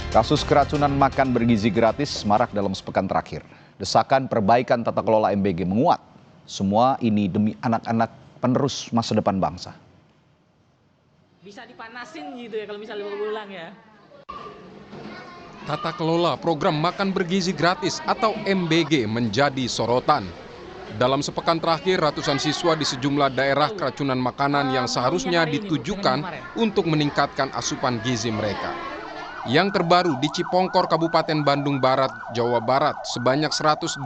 Kasus keracunan makan bergizi gratis marak dalam sepekan terakhir. Desakan perbaikan tata kelola MBG menguat. Semua ini demi anak-anak penerus masa depan bangsa. Bisa dipanasin gitu ya kalau misalnya berulang ya. Tata kelola program makan bergizi gratis atau MBG menjadi sorotan. Dalam sepekan terakhir, ratusan siswa di sejumlah daerah keracunan makanan yang seharusnya ditujukan untuk meningkatkan asupan gizi mereka. Yang terbaru di Cipongkor, Kabupaten Bandung Barat, Jawa Barat, sebanyak 180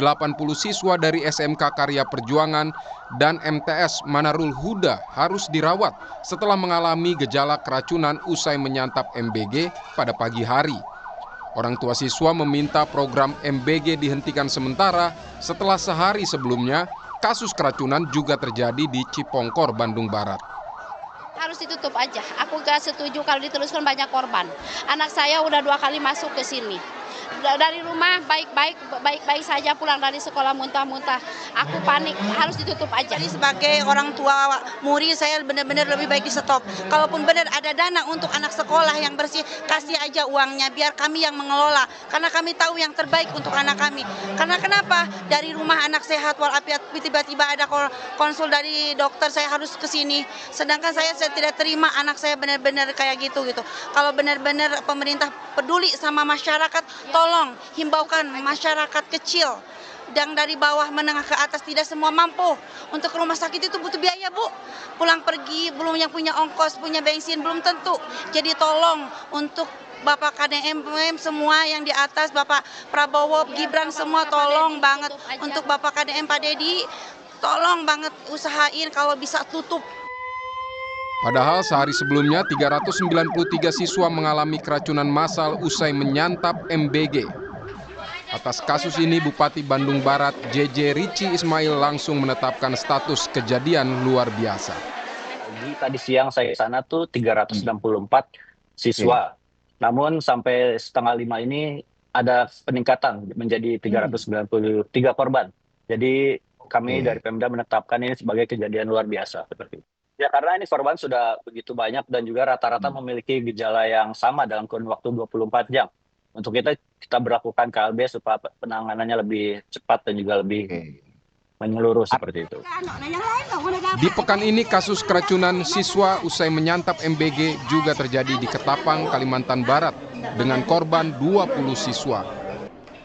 siswa dari SMK Karya Perjuangan dan MTS Manarul Huda harus dirawat setelah mengalami gejala keracunan usai menyantap MBG pada pagi hari. Orang tua siswa meminta program MBG dihentikan sementara setelah sehari sebelumnya kasus keracunan juga terjadi di Cipongkor, Bandung Barat. Harus ditutup aja. Aku gak setuju kalau diteruskan banyak korban. Anak saya udah 2 kali masuk ke sini. Dari rumah baik-baik saja, pulang dari sekolah muntah-muntah. Aku panik, harus ditutup aja. Jadi sebagai orang tua murid saya benar-benar lebih baik di stop. Kalaupun benar ada dana untuk anak sekolah yang bersih, kasih aja uangnya biar kami yang mengelola. Karena kami tahu yang terbaik untuk anak kami. Karena kenapa? Dari rumah anak sehat walafiat tiba-tiba ada konsul dari dokter saya harus ke sini. Sedangkan saya tidak terima anak saya benar-benar kayak gitu. Kalau benar-benar pemerintah peduli sama masyarakat, tolong himbaukan masyarakat kecil dan dari bawah menengah ke atas tidak semua mampu. Untuk ke rumah sakit itu butuh biaya, Bu. Pulang pergi belum yang punya ongkos, punya bensin belum tentu. Jadi tolong untuk Bapak KDM semua yang di atas, Bapak Prabowo, Gibran semua tolong banget. Untuk Bapak KDM Pak Dedi, tolong banget usahain kalau bisa tutup. Padahal sehari sebelumnya 393 siswa mengalami keracunan massal usai menyantap MBG. Atas kasus ini Bupati Bandung Barat JJ Rici Ismail langsung menetapkan status kejadian luar biasa. Tadi siang saya ke sana tuh 364 siswa. Namun sampai setengah 5 ini ada peningkatan menjadi 393 korban. Jadi kami dari Pemda menetapkan ini sebagai kejadian luar biasa seperti itu. Ya karena ini korban sudah begitu banyak dan juga rata-rata memiliki gejala yang sama dalam kurun waktu 24 jam. Untuk kita berlakukan KLB supaya penanganannya lebih cepat dan juga lebih menyeluruh seperti itu. Di pekan ini kasus keracunan siswa usai menyantap MBG juga terjadi di Ketapang, Kalimantan Barat dengan korban 20 siswa.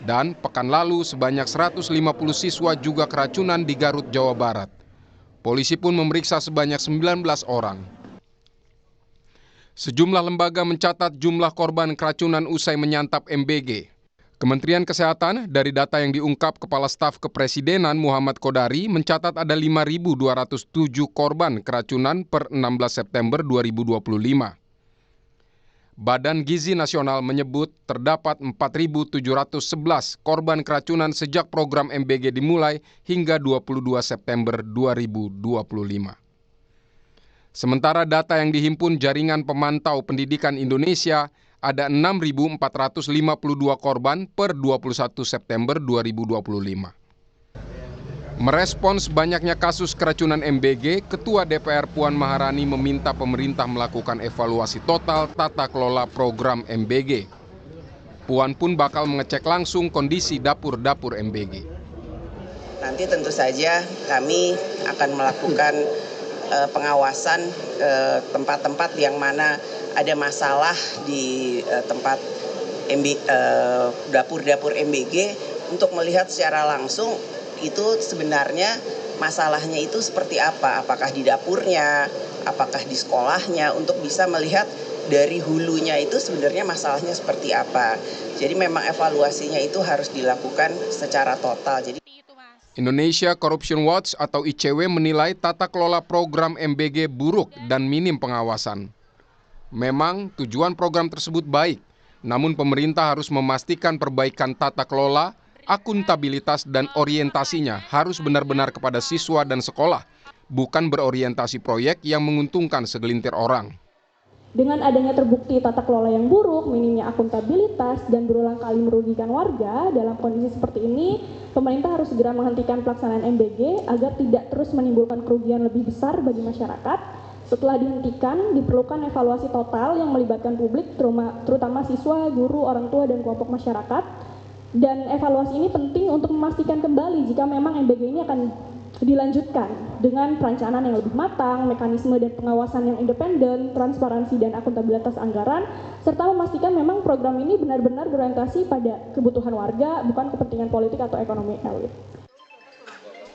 Dan pekan lalu sebanyak 150 siswa juga keracunan di Garut, Jawa Barat. Polisi pun memeriksa sebanyak 19 orang. Sejumlah lembaga mencatat jumlah korban keracunan usai menyantap MBG. Kementerian Kesehatan dari data yang diungkap Kepala Staf Kepresidenan Muhammad Kodari mencatat ada 5.207 korban keracunan per 16 September 2025. Badan Gizi Nasional menyebut terdapat 4.711 korban keracunan sejak program MBG dimulai hingga 22 September 2025. Sementara data yang dihimpun Jaringan Pemantau Pendidikan Indonesia ada 6.452 korban per 21 September 2025. Merespons banyaknya kasus keracunan MBG, Ketua DPR Puan Maharani meminta pemerintah melakukan evaluasi total tata kelola program MBG. Puan pun bakal mengecek langsung kondisi dapur-dapur MBG. Nanti tentu saja kami akan melakukan pengawasan tempat-tempat yang mana ada masalah di tempat dapur-dapur MBG untuk melihat secara langsung itu sebenarnya masalahnya itu seperti apa, apakah di dapurnya, apakah di sekolahnya, untuk bisa melihat dari hulunya itu sebenarnya masalahnya seperti apa. Jadi memang evaluasinya itu harus dilakukan secara total. Jadi Indonesia Corruption Watch atau ICW menilai tata kelola program MBG buruk dan minim pengawasan. Memang tujuan program tersebut baik, namun pemerintah harus memastikan perbaikan tata kelola, akuntabilitas dan orientasinya harus benar-benar kepada siswa dan sekolah, bukan berorientasi proyek yang menguntungkan segelintir orang. Dengan adanya terbukti tata kelola yang buruk, minimnya akuntabilitas, dan berulang kali merugikan warga, dalam kondisi seperti ini, pemerintah harus segera menghentikan pelaksanaan MBG agar tidak terus menimbulkan kerugian lebih besar bagi masyarakat, Setelah dihentikan, diperlukan evaluasi total yang melibatkan publik, terutama siswa, guru, orang tua, dan kelompok masyarakat. Dan evaluasi ini penting untuk memastikan kembali jika memang MBG ini akan dilanjutkan dengan perencanaan yang lebih matang, mekanisme dan pengawasan yang independen, transparansi dan akuntabilitas anggaran, serta memastikan memang program ini benar-benar berorientasi pada kebutuhan warga, bukan kepentingan politik atau ekonomi elit.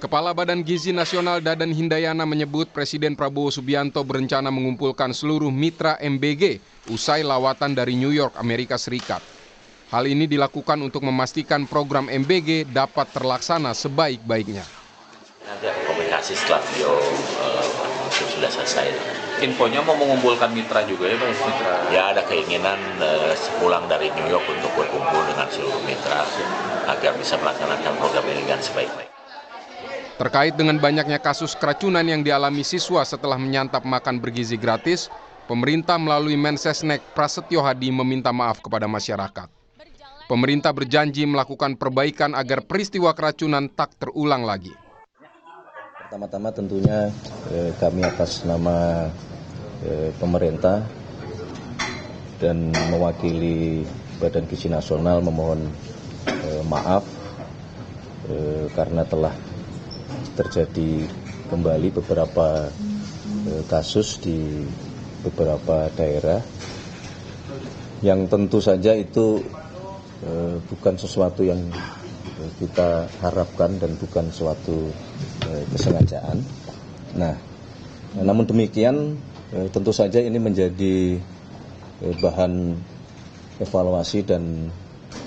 Kepala Badan Gizi Nasional Dadan Hindayana menyebut Presiden Prabowo Subianto berencana mengumpulkan seluruh mitra MBG usai lawatan dari New York, Amerika Serikat. Hal ini dilakukan untuk memastikan program MBG dapat terlaksana sebaik-baiknya. Nanti ada komunikasi setelah beliau sudah selesai. Infonya mau mengumpulkan mitra juga ya Pak? Mitra. Ya ada keinginan sepulang dari New York untuk berkumpul dengan seluruh mitra agar bisa melaksanakan program ini dengan sebaik-baik. Terkait dengan banyaknya kasus keracunan yang dialami siswa setelah menyantap makan bergizi gratis, pemerintah melalui Mensesnek Prasetyo Hadi meminta maaf kepada masyarakat. Pemerintah berjanji melakukan perbaikan agar peristiwa keracunan tak terulang lagi. Pertama-tama tentunya kami atas nama pemerintah dan mewakili Badan Gizi Nasional memohon maaf karena telah terjadi kembali beberapa kasus di beberapa daerah yang tentu saja itu bukan sesuatu yang kita harapkan dan bukan suatu kesengajaan. Nah, namun demikian tentu saja ini menjadi bahan evaluasi dan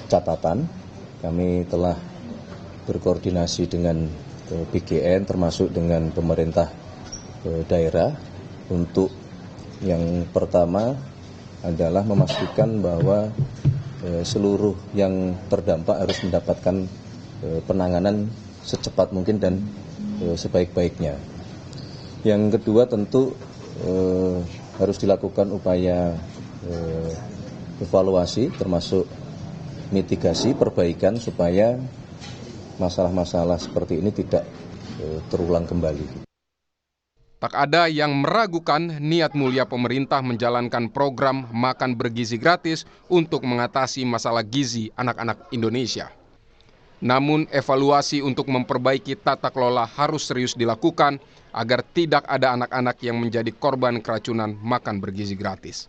catatan. Kami telah berkoordinasi dengan BGN termasuk dengan pemerintah daerah untuk yang pertama adalah memastikan bahwa seluruh yang terdampak harus mendapatkan penanganan secepat mungkin dan sebaik-baiknya. Yang kedua tentu harus dilakukan upaya evaluasi termasuk mitigasi, perbaikan supaya masalah-masalah seperti ini tidak terulang kembali. Tak ada yang meragukan niat mulia pemerintah menjalankan program makan bergizi gratis untuk mengatasi masalah gizi anak-anak Indonesia. Namun evaluasi untuk memperbaiki tata kelola harus serius dilakukan agar tidak ada anak-anak yang menjadi korban keracunan makan bergizi gratis.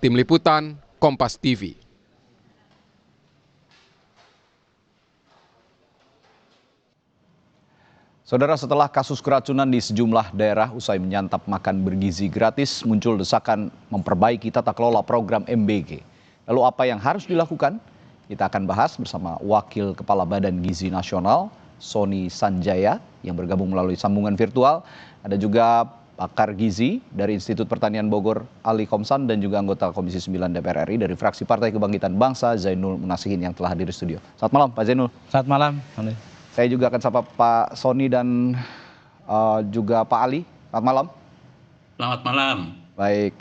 Tim Liputan, Kompas TV. Saudara, setelah kasus keracunan di sejumlah daerah usai menyantap makan bergizi gratis, muncul desakan memperbaiki tata kelola program MBG. Lalu apa yang harus dilakukan? Kita akan bahas bersama Wakil Kepala Badan Gizi Nasional, Sony Sanjaya, yang bergabung melalui sambungan virtual. Ada juga pakar gizi dari Institut Pertanian Bogor, Ali Komsan, dan juga anggota Komisi 9 DPR RI dari fraksi Partai Kebangkitan Bangsa, Zainul Munasihin, yang telah hadir di studio. Selamat malam, Pak Zainul. Selamat malam. Saya juga akan sapa Pak Sony dan juga Pak Ali. Selamat malam. Selamat malam. Baik.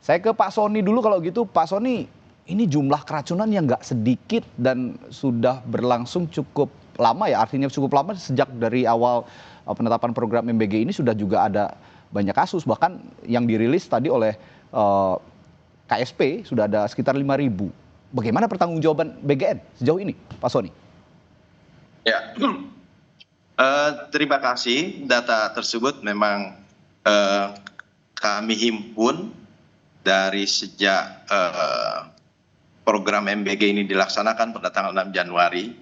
Saya ke Pak Sony dulu kalau gitu. Pak Sony, ini jumlah keracunan yang nggak sedikit dan sudah berlangsung cukup lama ya. Artinya cukup lama sejak dari awal penetapan program MBG ini sudah juga ada banyak kasus. Bahkan yang dirilis tadi oleh KSP sudah ada sekitar 5.000. Bagaimana pertanggungjawaban BGN sejauh ini, Pak Sony? Ya, terima kasih. Data tersebut memang kami himpun dari sejak program MBG ini dilaksanakan pada tanggal 6 Januari.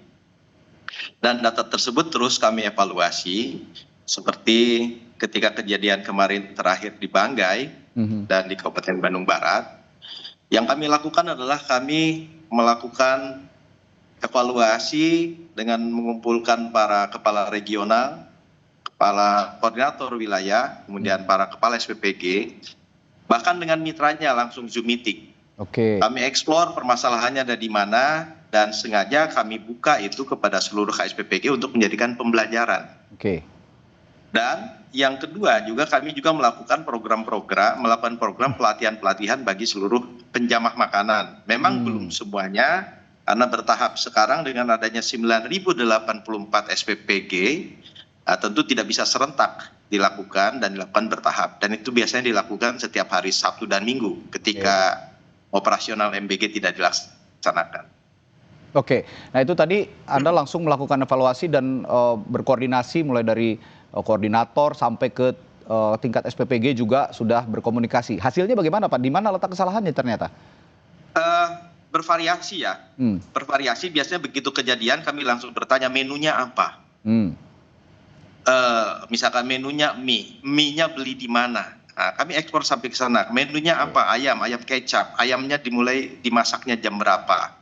Dan data tersebut terus kami evaluasi, seperti ketika kejadian kemarin terakhir di Banggai dan di Kabupaten Bandung Barat. Yang kami lakukan adalah kami melakukan evaluasi dengan mengumpulkan para kepala regional, kepala koordinator wilayah, kemudian para kepala SPPG, bahkan dengan mitranya langsung Zoom meeting. Oke. Kami eksplor permasalahannya ada di mana dan sengaja kami buka itu kepada seluruh KSPPG untuk menjadikan pembelajaran. Oke. Dan yang kedua juga kami juga melakukan melakukan program pelatihan-pelatihan bagi seluruh penjamah makanan. Memang belum semuanya, karena bertahap. Sekarang dengan adanya 9.084 SPPG, tentu tidak bisa serentak dilakukan dan dilakukan bertahap. Dan itu biasanya dilakukan setiap hari Sabtu dan Minggu ketika operasional MBG tidak dilaksanakan. Oke, nah itu tadi Anda langsung melakukan evaluasi dan berkoordinasi mulai dari koordinator sampai ke tingkat SPPG juga sudah berkomunikasi. Hasilnya bagaimana Pak? Di mana letak kesalahannya ternyata? Bervariasi ya, bervariasi. Biasanya begitu kejadian kami langsung bertanya menunya apa. Misalkan menunya mie-nya beli di mana? Nah, kami ekspor sampai ke sana. Menunya apa? Ayam kecap. Ayamnya dimulai dimasaknya jam berapa?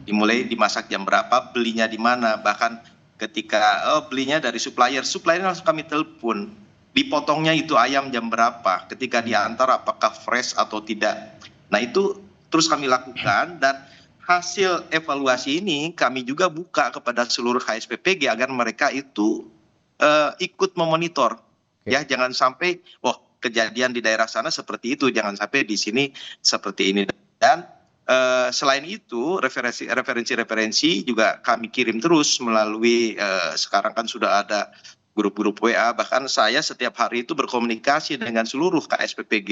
Dimulai dimasak jam berapa? Belinya di mana? Bahkan ketika belinya dari supplier langsung kami telepon. Dipotongnya itu ayam jam berapa? Ketika diantar apakah fresh atau tidak? Nah itu terus kami lakukan dan hasil evaluasi ini kami juga buka kepada seluruh HSPPG agar mereka itu ikut memonitor. Ya, jangan sampai kejadian di daerah sana seperti itu, jangan sampai di sini seperti ini. Dan selain itu referensi juga kami kirim terus melalui sekarang kan sudah ada grup-grup WA, bahkan saya setiap hari itu berkomunikasi dengan seluruh KSPPG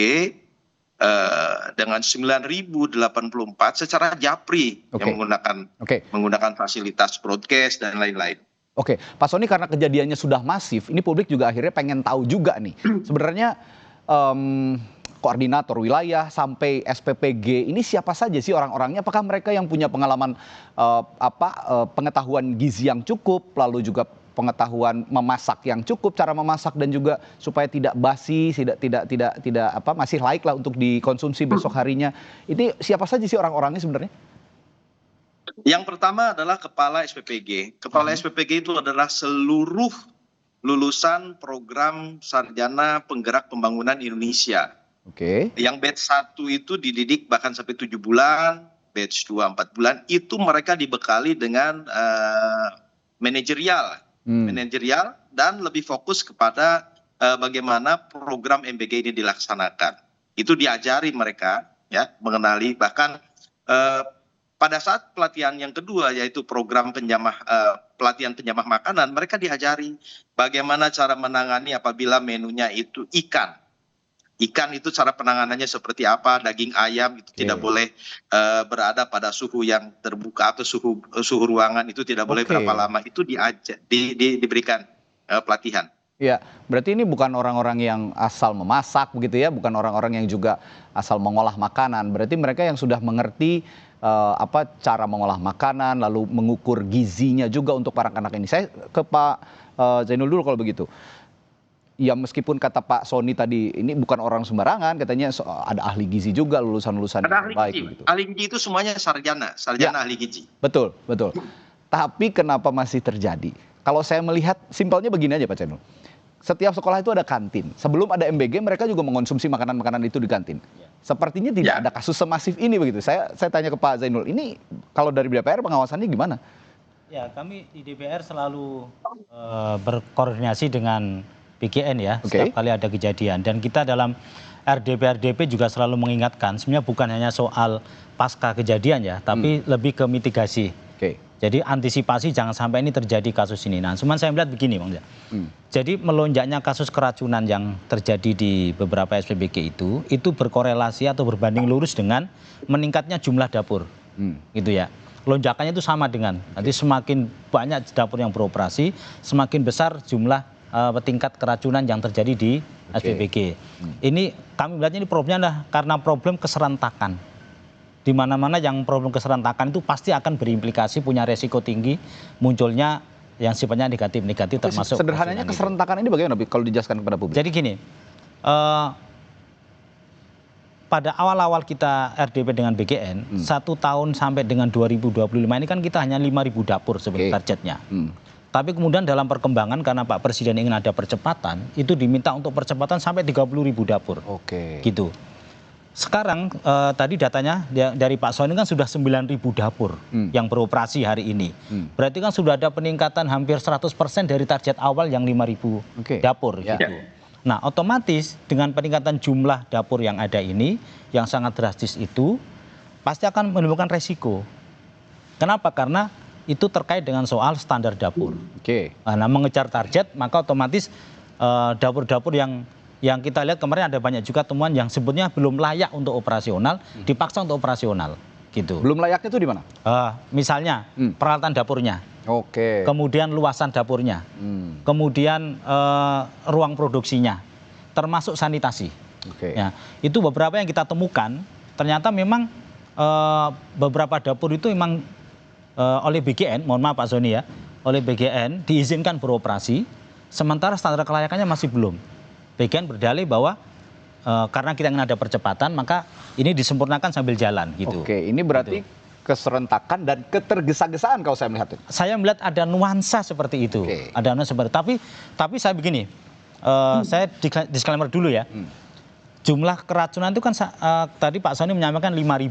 dengan 9.084 secara japri yang menggunakan fasilitas broadcast dan lain-lain. Oke, Pak Sony, karena kejadiannya sudah masif, ini publik juga akhirnya pengen tahu juga nih. Sebenarnya koordinator wilayah sampai SPPG ini siapa saja sih orang-orangnya? Apakah mereka yang punya pengalaman pengetahuan gizi yang cukup, lalu juga pengetahuan memasak yang cukup, cara memasak dan juga supaya tidak basi, tidak masih laik lah untuk dikonsumsi besok harinya. Ini siapa saja sih orang-orangnya sebenarnya? Yang pertama adalah kepala SPPG. Kepala SPPG itu adalah seluruh lulusan program Sarjana Penggerak Pembangunan Indonesia. Yang batch 1 itu dididik bahkan sampai 7 bulan, batch 2 4 bulan, itu mereka dibekali dengan manajerial dan lebih fokus kepada bagaimana program MBG ini dilaksanakan. Itu diajari mereka ya, mengenali, bahkan pada saat pelatihan yang kedua yaitu program pelatihan penjamah makanan, mereka diajari bagaimana cara menangani apabila menunya itu ikan. Ikan itu cara penanganannya seperti apa, daging ayam itu tidak boleh berada pada suhu yang terbuka atau suhu ruangan itu tidak boleh berapa lama, itu diberikan pelatihan. Ya, berarti ini bukan orang-orang yang asal memasak begitu ya, bukan orang-orang yang juga asal mengolah makanan. Berarti mereka yang sudah mengerti cara mengolah makanan, lalu mengukur gizinya juga untuk para anak ini. Saya ke Pak Zainul dulu kalau begitu. Ya meskipun kata Pak Sony tadi ini bukan orang sembarangan, katanya ada ahli gizi juga, lulusan-lulusan yang baik. Gitu. Ahli gizi itu semuanya sarjana ahli gizi. Betul. Tapi kenapa masih terjadi? Kalau saya melihat simpelnya begini aja Pak Zainul. Setiap sekolah itu ada kantin. Sebelum ada MBG mereka juga mengonsumsi makanan-makanan itu di kantin. Sepertinya tidak ada kasus semasif ini begitu. Saya tanya ke Pak Zainul, ini kalau dari DPR pengawasannya gimana? Ya, kami di DPR selalu berkoordinasi dengan PGN ya, setiap kali ada kejadian. Dan kita dalam RDP juga selalu mengingatkan, sebenarnya bukan hanya soal pasca kejadian ya, tapi lebih ke mitigasi. Jadi antisipasi jangan sampai ini terjadi kasus ini. Nah, cuman saya melihat begini Bang. Jadi melonjaknya kasus keracunan yang terjadi di beberapa SPPG itu berkorelasi atau berbanding lurus dengan meningkatnya jumlah dapur. Gitu ya. Lonjakannya itu sama dengan, nanti semakin banyak dapur yang beroperasi, semakin besar jumlah tingkat keracunan yang terjadi di SPPG. Ini kami melihatnya ini problemnya adalah karena problem keserentakan. Di mana-mana yang problem keserentakan itu pasti akan berimplikasi, punya resiko tinggi munculnya yang sifatnya negatif-negatif termasuk. Sederhananya keserentakan ini bagaimana kalau dijelaskan kepada publik? Jadi gini, pada awal-awal kita RDP dengan BGN, 1 tahun sampai dengan 2025 ini kan kita hanya 5.000 dapur sebagai targetnya. Tapi kemudian dalam perkembangan karena Pak Presiden ingin ada percepatan, itu diminta untuk percepatan sampai 30.000 dapur. Gitu. Sekarang tadi datanya dari Pak Sony kan sudah 9.000 dapur yang beroperasi hari ini. Berarti kan sudah ada peningkatan hampir 100% dari target awal yang 5.000 dapur. Gitu. Nah otomatis dengan peningkatan jumlah dapur yang ada ini, yang sangat drastis itu, pasti akan menimbulkan resiko. Kenapa? Karena itu terkait dengan soal standar dapur. Nah mengejar target maka otomatis dapur-dapur yang kita lihat kemarin ada banyak juga temuan yang sebetulnya belum layak untuk operasional, dipaksa untuk operasional gitu. Belum layaknya itu di mana? Misalnya peralatan dapurnya, kemudian luasan dapurnya, kemudian ruang produksinya, termasuk sanitasi. Ya, itu beberapa yang kita temukan. Ternyata memang beberapa dapur itu memang oleh BGN, mohon maaf Pak Sony ya, oleh BGN diizinkan beroperasi, sementara standar kelayakannya masih belum. BGN berdalih bahwa karena kita ingin ada percepatan, maka ini disempurnakan sambil jalan gitu. Oke, ini berarti keserentakan dan ketergesa-gesaan kalau saya melihat. Saya melihat ada nuansa seperti itu. Ada nuansa seperti tapi saya begini, saya disclaimer dulu ya. Jumlah keracunan itu kan tadi Pak Sony menyampaikan 5.000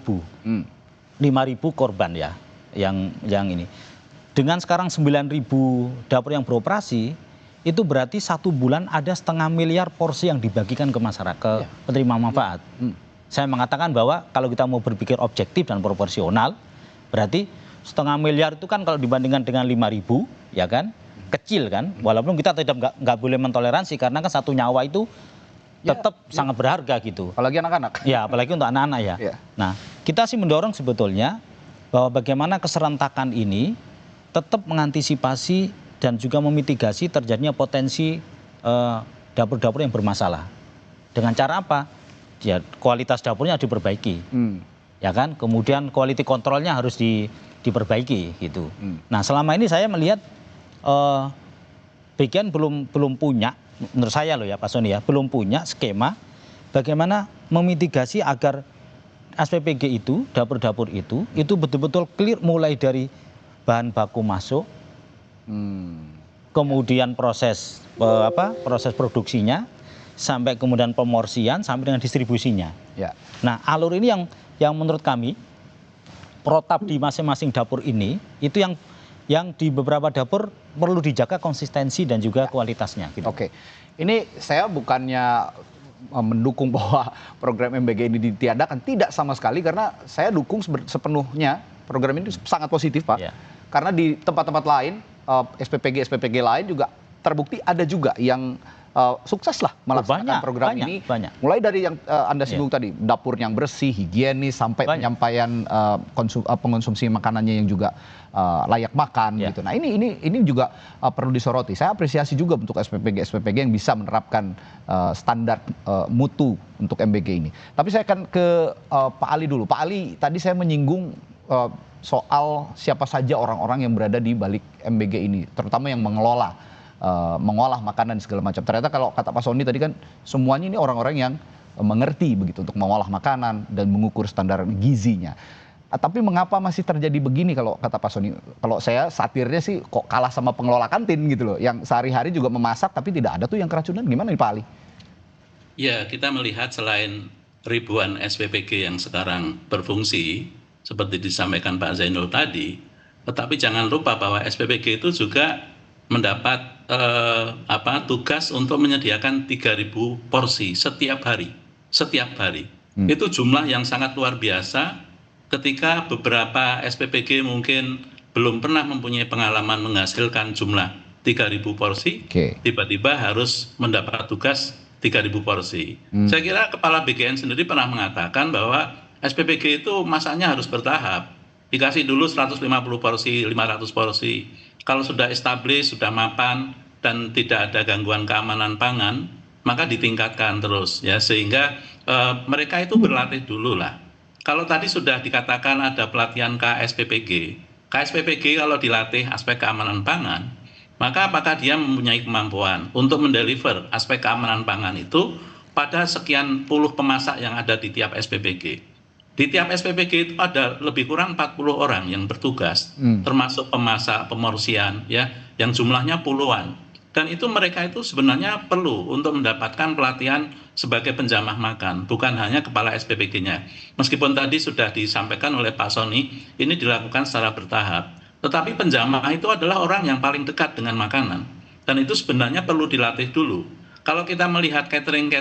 korban ya, yang ini. Dengan sekarang 9.000 dapur yang beroperasi, itu berarti 1 bulan ada 0,5 miliar porsi yang dibagikan ke masyarakat, penerima manfaat. Saya mengatakan bahwa kalau kita mau berpikir objektif dan proporsional, berarti 0,5 miliar itu kan kalau dibandingkan dengan 5.000, ya kan, kecil kan. Walaupun kita nggak boleh mentoleransi karena kan satu nyawa itu tetap sangat berharga gitu. Apalagi anak-anak. Ya, apalagi untuk anak-anak ya. Nah, kita sih mendorong sebetulnya bahwa bagaimana keserentakan ini tetap mengantisipasi dan juga memitigasi terjadinya potensi dapur-dapur yang bermasalah. Dengan cara apa? Ya, kualitas dapurnya diperbaiki. Ya kan? Kemudian quality controlnya harus diperbaiki gitu. Nah, selama ini saya melihat BGN belum punya, menurut saya loh ya Pak Sony ya, belum punya skema bagaimana memitigasi agar SPPG itu, dapur-dapur itu betul-betul clear mulai dari bahan baku masuk, kemudian proses produksinya, sampai kemudian pemorsian, sampai dengan distribusinya. Nah, alur ini yang menurut kami protap di masing-masing dapur ini itu yang di beberapa dapur perlu dijaga konsistensi dan juga kualitasnya. Gitu. Oke, ini saya bukannya mendukung bahwa program MBG ini ditiadakan, tidak sama sekali, karena saya dukung sepenuhnya program ini sangat positif Pak. Karena di tempat-tempat lain, SPPG lain juga terbukti ada juga yang sukses lah melaksanakan program ini. Mulai dari yang Anda singgung tadi, dapur yang bersih, higienis, sampai penyampaian pengonsumsi makanannya yang juga layak makan gitu. Nah, ini juga perlu disoroti. Saya apresiasi juga untuk SPPG yang bisa menerapkan standar mutu untuk MBG ini. Tapi saya akan ke Pak Ali dulu. Pak Ali, tadi saya menyinggung soal siapa saja orang-orang yang berada di balik MBG ini, terutama yang mengolah makanan segala macam. Ternyata kalau kata Pak Sony tadi kan semuanya ini orang-orang yang mengerti begitu untuk mengolah makanan dan mengukur standar gizinya. Tapi mengapa masih terjadi begini kalau kata Pak Sony? Kalau saya satirnya sih kok kalah sama pengelola kantin gitu loh, yang sehari-hari juga memasak tapi tidak ada tuh yang keracunan. Gimana nih Pak Ali? Ya, kita melihat selain ribuan SPPG yang sekarang berfungsi seperti disampaikan Pak Zainul tadi, tetapi jangan lupa bahwa SPPG itu juga mendapat tugas untuk menyediakan 3.000 porsi setiap hari. Itu jumlah yang sangat luar biasa ketika beberapa SPPG mungkin belum pernah mempunyai pengalaman menghasilkan jumlah 3.000 porsi, tiba-tiba harus mendapat tugas 3.000 porsi. Saya kira Kepala BGN sendiri pernah mengatakan bahwa SPPG itu masaknya harus bertahap. Dikasih dulu 150 porsi, 500 porsi. Kalau sudah establis, sudah mapan, dan tidak ada gangguan keamanan pangan, maka ditingkatkan terus ya, sehingga mereka itu berlatih dulu lah. Kalau tadi sudah dikatakan ada pelatihan KSPPG kalau dilatih aspek keamanan pangan, maka apakah dia mempunyai kemampuan untuk mendeliver aspek keamanan pangan itu pada sekian puluh pemasak yang ada di tiap SPPG. Di tiap SPPG itu ada lebih kurang 40 orang yang bertugas, termasuk pemasak, pemorsian, ya, yang jumlahnya puluhan. Dan itu mereka itu sebenarnya perlu untuk mendapatkan pelatihan sebagai penjamah makan, bukan hanya kepala SPPG-nya. Meskipun tadi sudah disampaikan oleh Pak Sony, ini dilakukan secara bertahap. Tetapi penjamah itu adalah orang yang paling dekat dengan makanan. Dan itu sebenarnya perlu dilatih dulu. Kalau kita melihat catering,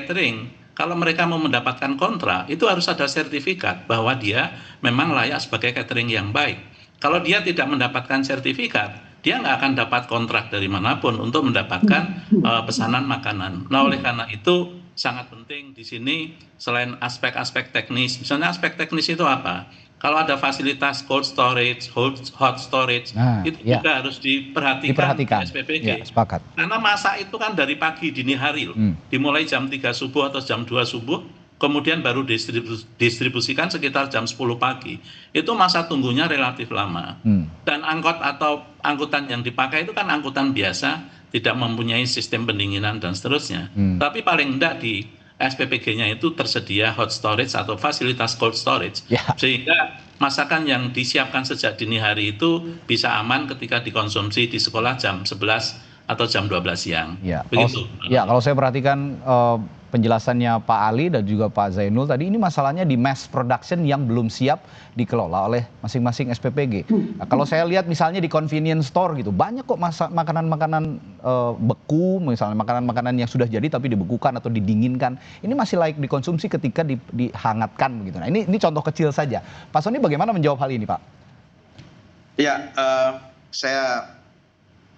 kalau mereka mau mendapatkan kontrak, itu harus ada sertifikat bahwa dia memang layak sebagai catering yang baik. Kalau dia tidak mendapatkan sertifikat, dia nggak akan dapat kontrak dari manapun untuk mendapatkan pesanan makanan. Nah, oleh karena itu sangat penting di sini selain aspek-aspek teknis, misalnya aspek teknis itu apa? Kalau ada fasilitas cold storage, hot storage, itu juga harus diperhatikan di SPPG. Ya, sepakat. Karena masak itu kan dari pagi dini hari loh. Dimulai jam 3 subuh atau jam 2 subuh, kemudian baru distribusikan sekitar jam 10 pagi. Itu masa tunggunya relatif lama. Dan angkot atau angkutan yang dipakai itu kan angkutan biasa, tidak mempunyai sistem pendinginan dan seterusnya. Tapi paling enggak di SPPG-nya itu tersedia hot storage atau fasilitas cold storage. Sehingga masakan yang disiapkan sejak dini hari itu bisa aman ketika dikonsumsi di sekolah jam 11 atau jam 12 siang. Begitu. Kalau saya perhatikan penjelasannya Pak Ali dan juga Pak Zainul tadi, ini masalahnya di mass production yang belum siap dikelola oleh masing-masing SPPG. Nah, kalau saya lihat misalnya di convenience store gitu, banyak kok makanan-makanan beku, misalnya makanan-makanan yang sudah jadi tapi dibekukan atau didinginkan. Ini masih layak dikonsumsi ketika dihangatkan begitu. Nah, ini contoh kecil saja. Pak Sony bagaimana menjawab hal ini, Pak? Ya, saya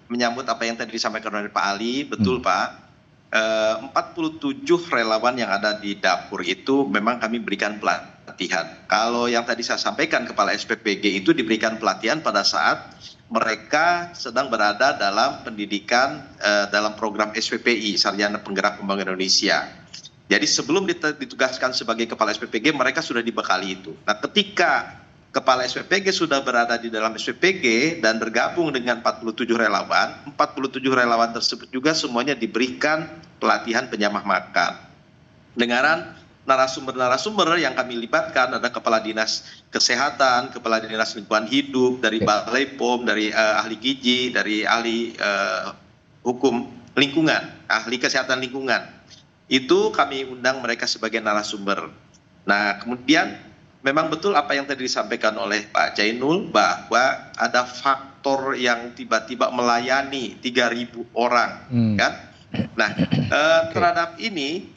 menyambut apa yang tadi disampaikan oleh Pak Ali, betul Pak. 47 relawan yang ada di dapur itu memang kami berikan pelatihan. Kalau yang tadi saya sampaikan kepala SPPG itu diberikan pelatihan pada saat mereka sedang berada dalam pendidikan dalam program SPPI, Sarjana Penggerak Pembangunan Indonesia. Jadi sebelum ditugaskan sebagai kepala SPPG mereka sudah dibekali itu. Nah, ketika kepala SPPG sudah berada di dalam SPPG dan bergabung dengan 47 relawan tersebut juga semuanya diberikan pelatihan penyamah makan. Dengaran narasumber-narasumber yang kami libatkan ada Kepala Dinas Kesehatan, Kepala Dinas Lingkungan Hidup, dari Balai POM, dari ahli gizi, dari ahli hukum lingkungan, ahli kesehatan lingkungan. Itu kami undang mereka sebagai narasumber. Nah, kemudian memang betul apa yang tadi disampaikan oleh Pak Jainul bahwa ada faktor yang tiba-tiba melayani 3.000 orang, kan? Nah, terhadap ini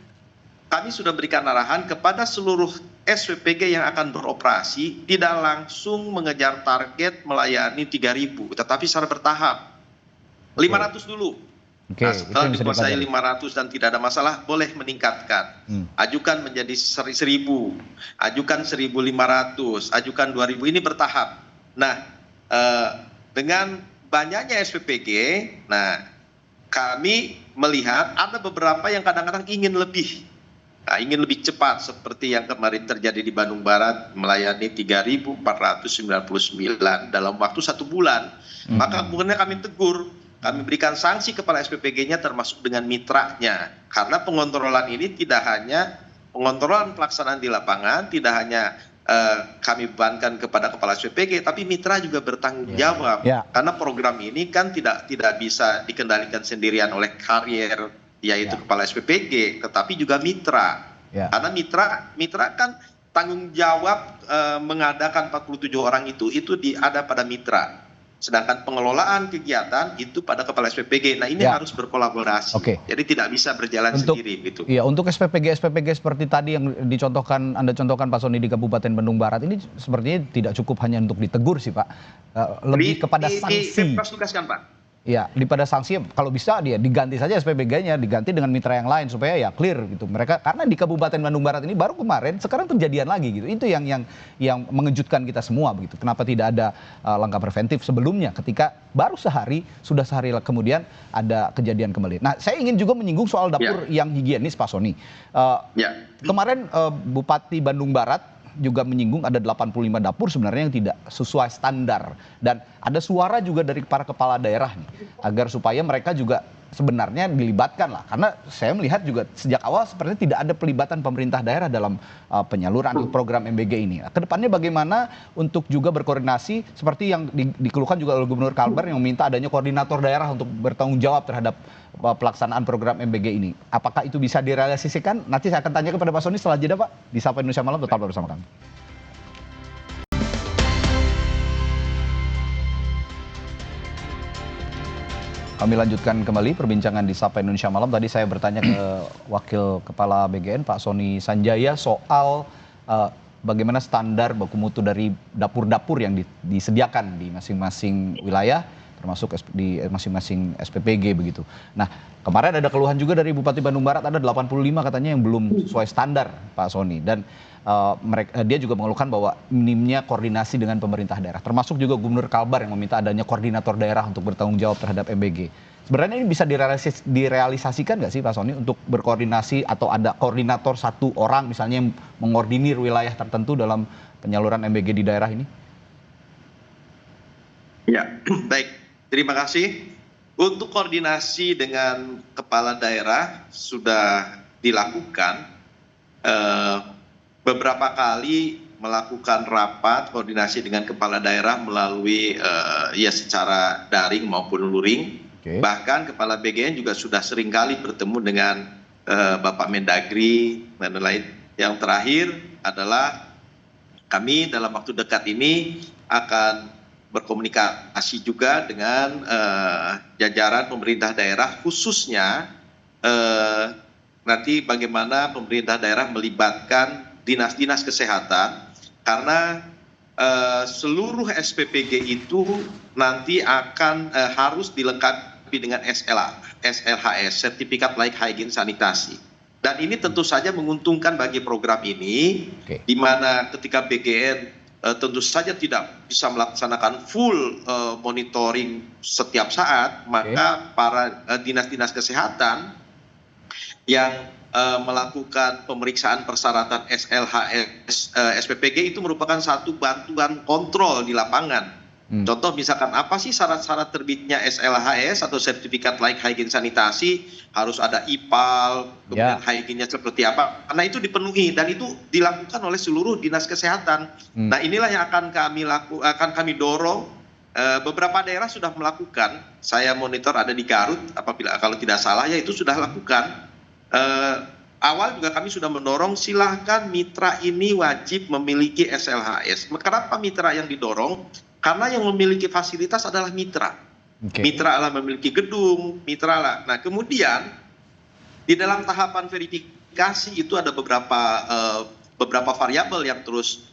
kami sudah berikan arahan kepada seluruh SPPG yang akan beroperasi tidak langsung mengejar target melayani 3.000, tetapi secara bertahap. 500 dulu. Nah, setelah dikuasai 500 dan tidak ada masalah, boleh meningkatkan. Ajukan menjadi 1.000, ajukan 1.500, ajukan 2.000, ini bertahap. Nah, dengan banyaknya SPPG, nah kami melihat ada beberapa yang kadang-kadang ingin lebih. Nah, ingin lebih cepat seperti yang kemarin terjadi di Bandung Barat melayani 3.499 dalam waktu 1 bulan. Maka kemudian kami tegur. Kami berikan sanksi kepala SPPG-nya termasuk dengan mitranya. Karena pengontrolan ini tidak hanya pengontrolan pelaksanaan di lapangan, tidak hanya kami bebankan kepada kepala SPPG, tapi mitra juga bertanggung jawab. Karena program ini kan tidak bisa dikendalikan sendirian oleh karier, yaitu kepala SPPG, tetapi juga mitra. Karena mitra kan tanggung jawab mengadakan 47 orang itu ada pada mitra. Sedangkan pengelolaan kegiatan itu pada kepala SPPG. Nah, ini harus berkolaborasi. Jadi tidak bisa berjalan sendiri gitu. Iya, untuk SPPG seperti tadi yang Anda contohkan Pak Sony di Kabupaten Bandung Barat ini sepertinya tidak cukup hanya untuk ditegur sih Pak. Lebih kepada sanksi. Tugaskan Pak. Ya, daripada sanksi kalau bisa dia diganti saja SPPG-nya, diganti dengan mitra yang lain supaya ya clear gitu. Mereka karena di Kabupaten Bandung Barat ini baru kemarin, sekarang terjadian lagi gitu. Itu yang mengejutkan kita semua begitu. Kenapa tidak ada langkah preventif sebelumnya ketika baru sudah sehari kemudian ada kejadian kembali. Nah, saya ingin juga menyinggung soal dapur yang higienis Pak Sony. Kemarin Bupati Bandung Barat juga menyinggung ada 85 dapur sebenarnya yang tidak sesuai standar, dan ada suara juga dari para kepala daerah nih agar supaya mereka juga sebenarnya dilibatkan lah, karena saya melihat juga sejak awal sepertinya tidak ada pelibatan pemerintah daerah dalam penyaluran program MBG ini. Kedepannya bagaimana untuk juga berkoordinasi seperti yang dikeluhkan juga oleh Gubernur Kalbar yang meminta adanya koordinator daerah untuk bertanggung jawab terhadap pelaksanaan program MBG ini. Apakah itu bisa direalisasikan? Nanti saya akan tanya kepada Pak Sony setelah jeda Pak. Di Sapa Indonesia Malam, tetap bersama kami. Kami lanjutkan kembali perbincangan di Sapa Indonesia Malam. Tadi saya bertanya ke Wakil Kepala BGN Pak Sony Sanjaya soal bagaimana standar baku mutu dari dapur-dapur yang disediakan di masing-masing wilayah. termasuk di masing-masing SPPG begitu. Nah, kemarin ada keluhan juga dari Bupati Bandung Barat, ada 85 katanya yang belum sesuai standar, Pak Sony. Dan dia juga mengeluhkan bahwa minimnya koordinasi dengan pemerintah daerah, termasuk juga Gubernur Kalbar yang meminta adanya koordinator daerah untuk bertanggung jawab terhadap MBG. Sebenarnya ini bisa direalisasikan nggak sih Pak Sony untuk berkoordinasi atau ada koordinator satu orang misalnya yang mengordinir wilayah tertentu dalam penyaluran MBG di daerah ini? Ya, baik. Terima kasih. Untuk koordinasi dengan kepala daerah sudah dilakukan. Beberapa kali melakukan rapat koordinasi dengan kepala daerah melalui ya secara daring maupun luring. Bahkan kepala BGN juga sudah sering kali bertemu dengan Bapak Mendagri dan lain. Yang terakhir adalah kami dalam waktu dekat ini akan berkomunikasi juga dengan jajaran pemerintah daerah, khususnya nanti bagaimana pemerintah daerah melibatkan dinas-dinas kesehatan, karena seluruh SPPG itu nanti akan harus dilengkapi dengan SLHS, Sertifikat Layak Hygiene Sanitasi. Dan ini tentu saja menguntungkan bagi program ini, di mana ketika BGN tentu saja tidak bisa melaksanakan full monitoring setiap saat, maka para dinas-dinas kesehatan yang melakukan pemeriksaan persyaratan SLHS SPPG itu merupakan satu bantuan kontrol di lapangan. Contoh misalkan apa sih syarat-syarat terbitnya SLHS atau Sertifikat Layak Hygiene Sanitasi, harus ada IPAL, kemudian hygiene-nya seperti apa, karena itu dipenuhi dan itu dilakukan oleh seluruh dinas kesehatan. Nah, inilah yang akan kami dorong. Beberapa daerah sudah melakukan, saya monitor ada di Garut, apabila kalau tidak salah ya itu sudah lakukan. Awal juga kami sudah mendorong silahkan mitra ini wajib memiliki SLHS. Kenapa mitra yang didorong? Karena yang memiliki fasilitas adalah mitra. Mitra lah memiliki gedung, mitra lah. Nah, kemudian di dalam tahapan verifikasi itu ada beberapa variabel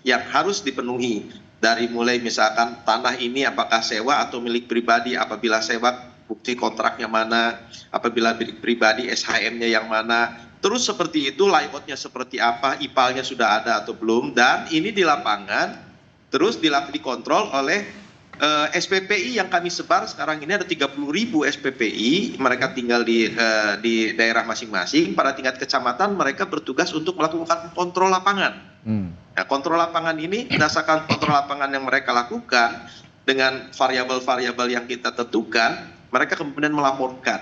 yang harus dipenuhi. Dari mulai misalkan tanah ini apakah sewa atau milik pribadi, apabila sewa bukti kontraknya mana, apabila milik pribadi SHM-nya yang mana. Terus seperti itu, layout-nya seperti apa, IPAL-nya sudah ada atau belum, dan ini di lapangan terus dikontrol oleh SPPI yang kami sebar sekarang ini ada 30.000 SPPI, mereka tinggal di daerah masing-masing. Pada tingkat kecamatan mereka bertugas untuk melakukan kontrol lapangan. Nah, kontrol lapangan ini berdasarkan kontrol lapangan yang mereka lakukan dengan variabel-variabel yang kita tentukan, mereka kemudian melaporkan.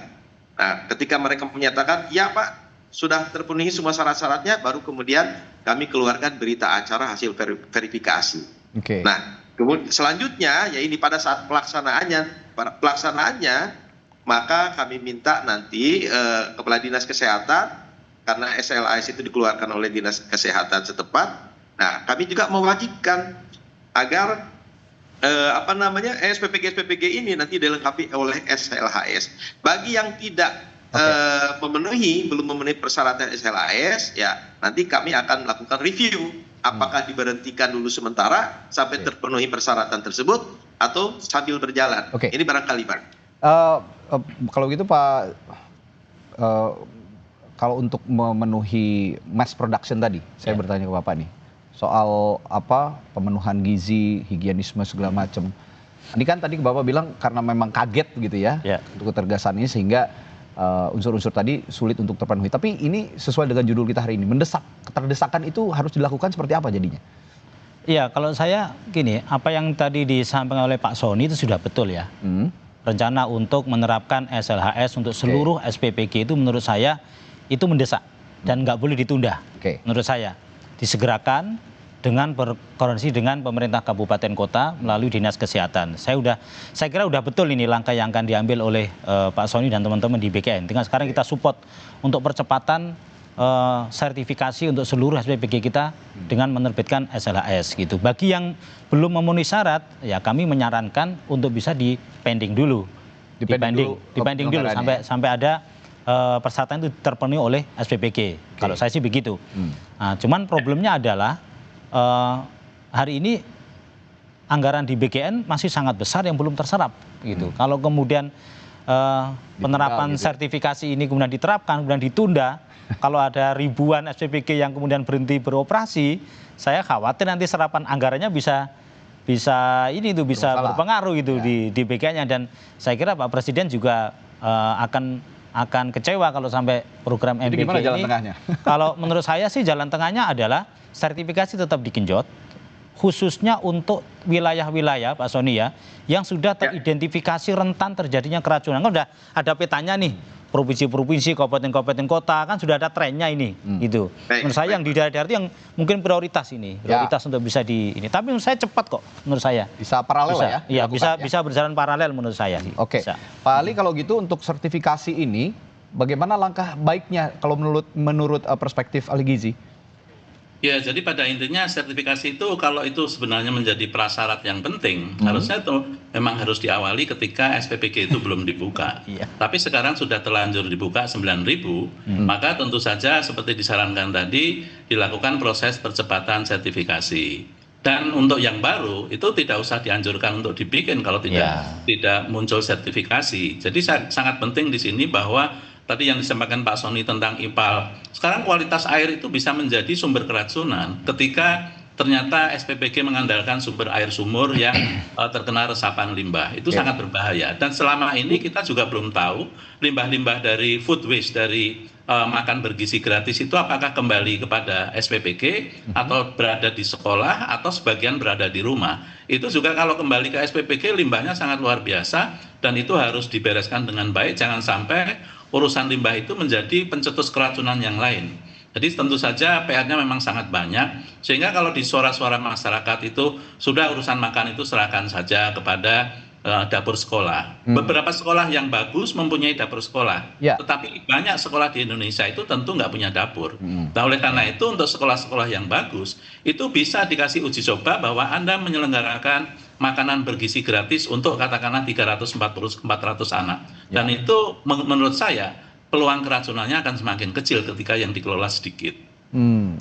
Nah, ketika mereka menyatakan, ya Pak, sudah terpenuhi semua syarat-syaratnya, baru kemudian kami keluarkan berita acara hasil verifikasi. Nah, kemudian selanjutnya ya ini pada saat pelaksanaannya, maka kami minta nanti kepala dinas kesehatan, karena SLHS itu dikeluarkan oleh dinas kesehatan setempat. Nah, kami juga mewajibkan agar SPPG ini nanti dilengkapi oleh SLHS. Bagi yang tidak belum memenuhi persyaratan SLHS, ya nanti kami akan melakukan review. Apakah diberhentikan dulu sementara sampai terpenuhi persyaratan tersebut atau sambil berjalan. Ini barangkali Pak. Kalau gitu Pak, kalau untuk memenuhi mass production tadi, saya bertanya ke Bapak nih, soal apa pemenuhan gizi, higienisme segala macam. Ini kan tadi Bapak bilang karena memang kaget gitu ya untuk ketegasan ini sehingga unsur-unsur tadi sulit untuk terpenuhi. Tapi ini sesuai dengan judul kita hari ini, mendesak. Keterdesakan itu harus dilakukan seperti apa jadinya? Iya, kalau saya gini, apa yang tadi disampaikan oleh Pak Sony itu sudah betul ya. Rencana untuk menerapkan SLHS untuk seluruh SPPG itu menurut saya itu mendesak dan nggak boleh ditunda. Menurut saya disegerakan dengan berkoordinasi dengan pemerintah kabupaten kota melalui dinas kesehatan. Saya kira udah betul ini langkah yang akan diambil oleh Pak Sony dan teman-teman di BKN. Tinggal sekarang kita support untuk percepatan sertifikasi untuk seluruh SPPG kita dengan menerbitkan SLHS gitu. Bagi yang belum memenuhi syarat, ya kami menyarankan untuk bisa dipending dulu, dipending dulu sampai ada persyaratan itu terpenuhi oleh SPPG. Kalau saya sih begitu. Nah, cuman problemnya adalah hari ini anggaran di BGN masih sangat besar yang belum terserap gitu. Kalau kemudian penerapan sertifikasi ini kemudian diterapkan, kemudian ditunda, kalau ada ribuan SPPG yang kemudian berhenti beroperasi, saya khawatir nanti serapan anggarannya bisa berpengaruh gitu di BGN-nya. Dan saya kira Pak Presiden juga akan kecewa kalau sampai program MBG gimana jalan ini. tengahnya? Kalau menurut saya sih jalan tengahnya adalah sertifikasi tetap digenjot, khususnya untuk wilayah-wilayah Pak Sony ya, yang sudah teridentifikasi rentan terjadinya keracunan. Kan udah ada petanya nih, provinsi-provinsi, kabupaten-kabupaten kota, kan sudah ada trennya ini, gitu. Menurut saya yang di daerah-daerah itu yang mungkin prioritas ini, prioritas untuk bisa ini. Tapi menurut saya cepat kok, menurut saya. Bisa paralel ya? Iya, bisa berjalan paralel menurut saya. Oke, Pak Ali, kalau gitu untuk sertifikasi ini, bagaimana langkah baiknya kalau menurut perspektif Ali Gizi? Ya, jadi pada intinya sertifikasi itu kalau itu sebenarnya menjadi prasyarat yang penting, harusnya itu memang harus diawali ketika SPPG itu belum dibuka. Tapi sekarang sudah terlanjur dibuka 9.000, maka tentu saja seperti disarankan tadi dilakukan proses percepatan sertifikasi. Dan untuk yang baru itu tidak usah dianjurkan untuk dibikin kalau tidak muncul sertifikasi. Jadi sangat penting di sini bahwa tadi yang disampaikan Pak Sony tentang IPAL, sekarang kualitas air itu bisa menjadi sumber keracunan ketika ternyata SPPG mengandalkan sumber air sumur yang terkena resapan limbah. Itu sangat berbahaya. Dan selama ini kita juga belum tahu limbah-limbah dari food waste, dari makan bergizi gratis itu apakah kembali kepada SPPG atau berada di sekolah atau sebagian berada di rumah. Itu juga kalau kembali ke SPPG limbahnya sangat luar biasa dan itu harus dibereskan dengan baik. Jangan sampai urusan limbah itu menjadi pencetus keracunan yang lain. Jadi tentu saja PR-nya memang sangat banyak, sehingga kalau di suara-suara masyarakat itu sudah urusan makan itu serahkan saja kepada dapur sekolah. Beberapa sekolah yang bagus mempunyai dapur sekolah, tetapi banyak sekolah di Indonesia itu tentu nggak punya dapur. Nah, oleh karena itu untuk sekolah-sekolah yang bagus, itu bisa dikasih uji coba bahwa Anda menyelenggarakan makanan bergizi gratis untuk katakanlah 340-400 anak. Dan itu menurut saya peluang keracunannya akan semakin kecil ketika yang dikelola sedikit.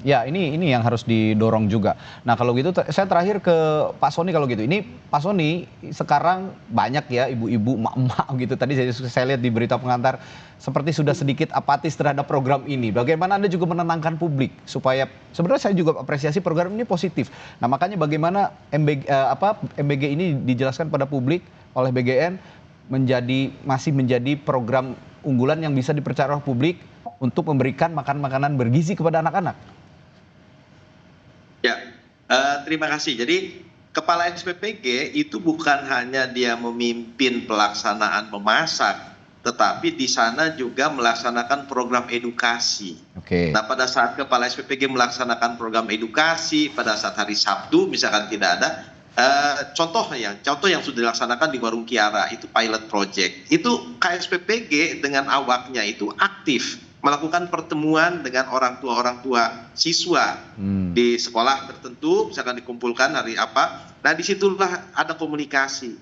Ya ini yang harus didorong juga. Nah kalau gitu saya terakhir ke Pak Sony kalau gitu. Ini Pak Sony sekarang banyak ya ibu-ibu, emak-emak gitu. Tadi saya lihat di berita pengantar seperti sudah sedikit apatis terhadap program ini. Bagaimana Anda juga menenangkan publik supaya sebenarnya saya juga apresiasi program ini positif. Nah makanya bagaimana MBG ini dijelaskan pada publik oleh BGN masih menjadi program unggulan yang bisa dipercaya oleh publik untuk memberikan makanan bergizi kepada anak-anak. Ya, terima kasih. Jadi Kepala SPPG itu bukan hanya dia memimpin pelaksanaan memasak, tetapi di sana juga melaksanakan program edukasi. Nah pada saat Kepala SPPG melaksanakan program edukasi, pada saat hari Sabtu misalkan tidak ada, contoh yang sudah dilaksanakan di Warung Kiara itu pilot project. Itu KSPPG dengan awaknya itu aktif melakukan pertemuan dengan orang tua siswa di sekolah tertentu, misalkan dikumpulkan hari apa. Nah disitulah ada komunikasi.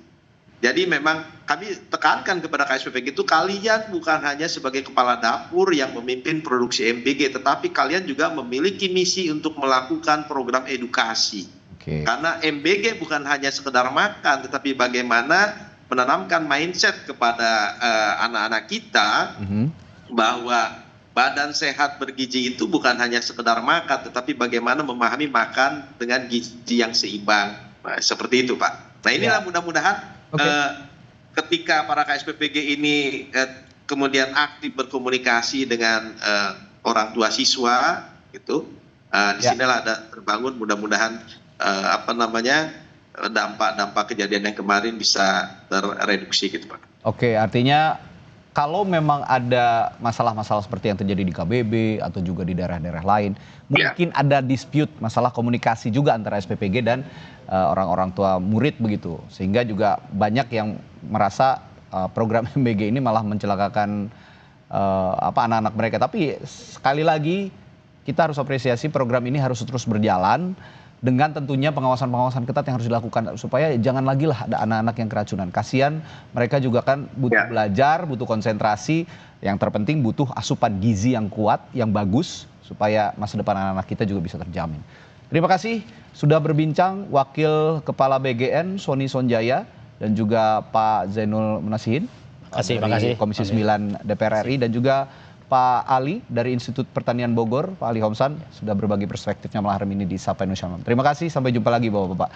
Jadi memang kami tekankan kepada KSPPG itu kalian bukan hanya sebagai kepala dapur yang memimpin produksi MBG, tetapi kalian juga memiliki misi untuk melakukan program edukasi. Karena MBG bukan hanya sekedar makan, tetapi bagaimana menanamkan mindset kepada anak-anak kita bahwa badan sehat bergizi itu bukan hanya sekedar makan, tetapi bagaimana memahami makan dengan gizi yang seimbang. Nah, seperti itu Pak. Nah inilah mudah-mudahan ketika para KSPPG ini kemudian aktif berkomunikasi dengan orang tua siswa, gitu, disinilah ada terbangun mudah-mudahan dampak kejadian yang kemarin bisa terreduksi gitu Pak. Oke, artinya kalau memang ada masalah-masalah seperti yang terjadi di KBB atau juga di daerah-daerah lain, mungkin ada dispute masalah komunikasi juga antara SPPG dan orang-orang tua murid begitu, sehingga juga banyak yang merasa program MBG ini malah mencelakakan anak-anak mereka. Tapi sekali lagi kita harus apresiasi program ini harus terus berjalan dengan tentunya pengawasan-pengawasan ketat yang harus dilakukan supaya jangan lagi lah ada anak-anak yang keracunan. Kasihan mereka juga kan butuh belajar, butuh konsentrasi, yang terpenting butuh asupan gizi yang kuat, yang bagus supaya masa depan anak-anak kita juga bisa terjamin. Terima kasih sudah berbincang Wakil Kepala BGN Sony Sonjaya dan juga Pak Zainul Menasihin dari Komisi 9 DPR RI dan juga Pak Ali dari Institut Pertanian Bogor, Pak Ali Homsan sudah berbagi perspektifnya malam hari ini di Sapa Indonesia Malam. Terima kasih, sampai jumpa lagi Bapak-Bapak.